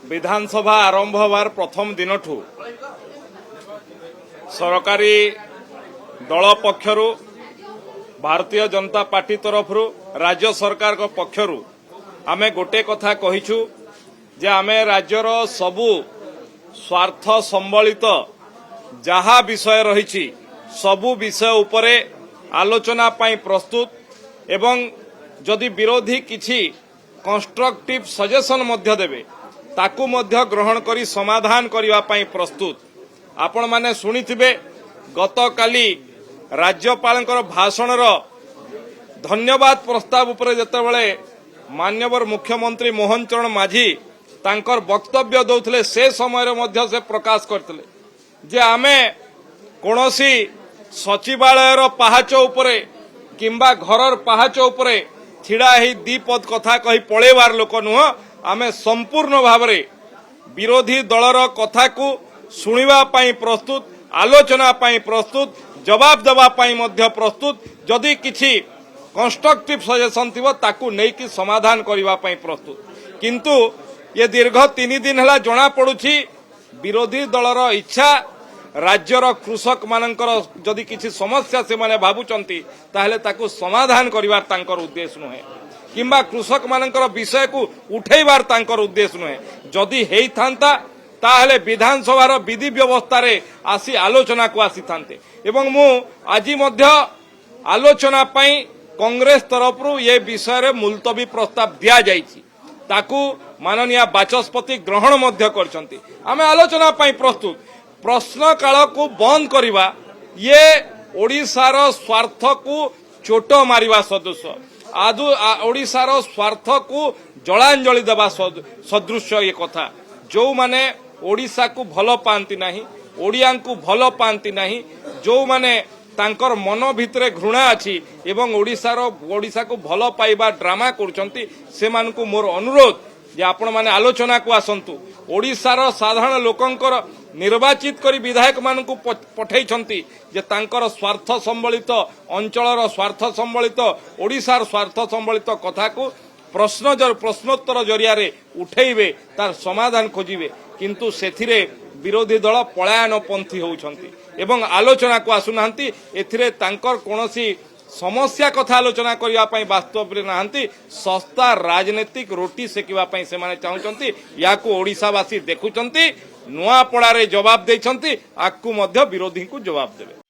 विधानसभा आरंभ होवार प्रथम दिन ठू सरकारी दल पक्षरु भारतीय जनता पार्टी तरफ राज्य सरकार पक्षरु आमे गोटे कथा कहिछु जे आमे राज्यर सबु स्वार्थ संबलित जहा विषय रही सबु विषय उपरे आलोचना पाई प्रस्तुत एवं जदि विरोधी किछि कंस्ट्रक्टिव सजेशन मध्य देबे ताकू मध्य ग्रहण करी समाधान करबा पाई प्रस्तुत। आपण माने सुनिथिबे गतकाली राज्यपालकर भाषणर धन्यवाद प्रस्ताव उपरे जेतेबेले माननीय मुख्यमंत्री मोहन चरण माझी तांकर वक्तव्य दौथले से समय मध्य से प्रकाश करथिले जे आमे कोनोसी सचिवालयर पहाच उपरे किंबा घरर पहाच उपरे छिड़ा ही दीपद कथा कही पळेवार लोक नुह आमे संपूर्ण भावरे विरोधी दलर कथा को सुनिबा पाई प्रस्तुत आलोचना पाई प्रस्तुत जवाब देवा पाई मध्य प्रस्तुत जदि किछि कंस्ट्रक्टिव सजेशन थिबो ताकू नेकी समाधान करबा पाई प्रस्तुत। किंतु ये दीर्घ 3 दिन हला जणा पडुछि विरोधी दलर इच्छा राज्यर कृषक मानकर जदि किछि समस्या से माने भाबुचंती ताहले ताकू समाधान करिवार तांकर उद्देश्य नुहे किंबा कृषक मानकर विषय को उठेबार तांकर उद्देश्य नुहे। जदि हेई थांता ताहले विधानसभार विधि व्यवस्था रे आसी आलोचना को आसी थांते एवं मु आजि मध्य आलोचना पाई कांग्रेस तरफरु ये विषय रे मुलतवी प्रस्ताव दिया जाइछि ताकू माननीय बाचस्पति ग्रहण मध्य करछंती। आमे आलोचना पाई प्रस्तुत प्रश्न काल को बंद करिबा ये ओडिशार स्वार्थ को चोट मारिबा सदृश आदु ओडिशार स्वार्थ को जलांजलि देवा सदृश ये कथा जो माने ओडिशा को भल पांती नाही ओडिया को भल पांती नाही जो माने तांकर मन भितरे घृणा अछि एवं ओडिशा को भल पाइबा ड्रामा करूछंती से मान को मोर अनुरोध जे आपण माने आलोचना को आसंतु ओडिशार साधारण लोकंकर निर्वाचित करी विधायक मान को पठैछंती जे तांकर स्वार्थ संबलित अंचलर स्वार्थ संबलित ओडिशार स्वार्थ संबलित कथा को प्रश्नोत्तर जरिया रे उठेइबे तार समाधान खोजिबे किंतु सेथिरे विरोधी दल पलायनपंथी होउछंती एवं आलोचना को आसुनांती एथिरे तांकर कोनोसी समस्या कथा आलोचना करबा पई वास्तव रे नाहंती सस्ता राजनीतिक रोटी सेकिबा पई से माने चाहुचंती याकू ओडिशावासी देखुचंती नुआपड़ा रे जवाब देछंती आकू मध्य विरोधी को जवाब देबे।